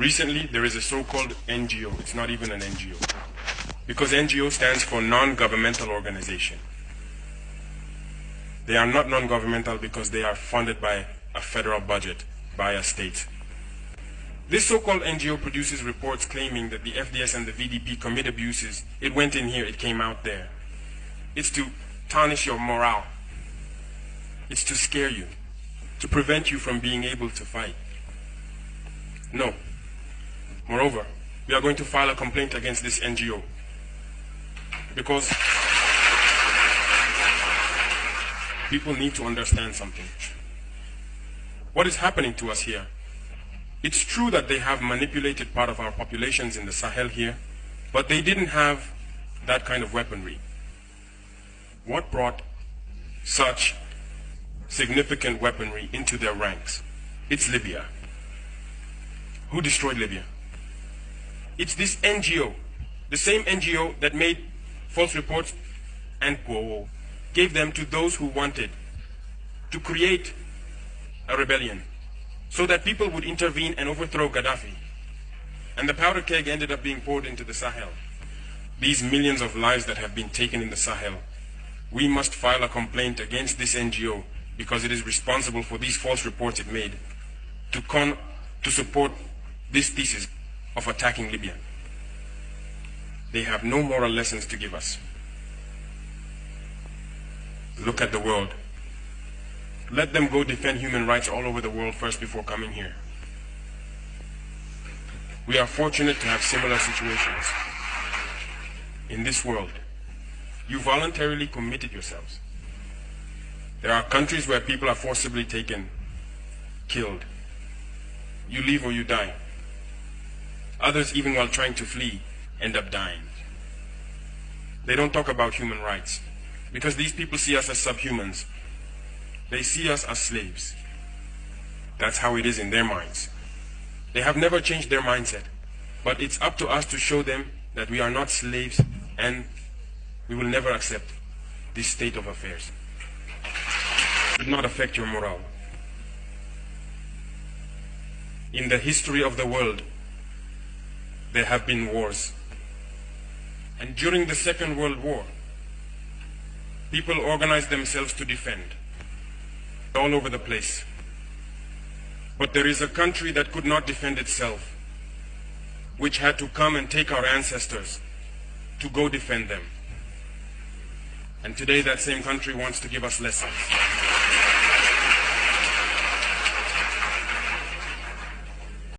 Recently, there is a so-called NGO. It's not even an NGO. Because NGO stands for non-governmental organization. They are not non-governmental because they are funded by a federal budget, by a state. This so-called NGO produces reports claiming that the FDS and the VDP commit abuses. It went in here, it came out there. It's to tarnish your morale. It's to scare you, to prevent you from being able to fight. No. Moreover, we are going to file a complaint against this NGO because people need to understand something. What is happening to us here? It's true that they have manipulated part of our populations in the Sahel here, but they didn't have that kind of weaponry. What brought such significant weaponry into their ranks? It's Libya. Who destroyed Libya? It's this NGO, the same NGO that made false reports and gave them to those who wanted to create a rebellion so that people would intervene and overthrow Gaddafi. And the powder keg ended up being poured into the Sahel. These millions of lives that have been taken in the Sahel, we must file a complaint against this NGO because it is responsible for these false reports it made to support this thesis of attacking Libya. They have no moral lessons to give us. Look at the world. Let them go defend human rights all over the world first before coming here. We are fortunate to have similar situations in this world. You voluntarily committed yourselves. There are countries where people are forcibly taken, killed. You leave or you die. Others, even while trying to flee, end up dying. They don't talk about human rights because these people see us as subhumans. They see us as slaves. That's how it is in their minds. They have never changed their mindset, but it's up to us to show them that we are not slaves and we will never accept this state of affairs. It should not affect your morale. In the history of the world, there have been wars. And during the Second World War, people organized themselves to defend all over the place. But there is a country that could not defend itself, which had to come and take our ancestors to go defend them. And today that same country wants to give us lessons.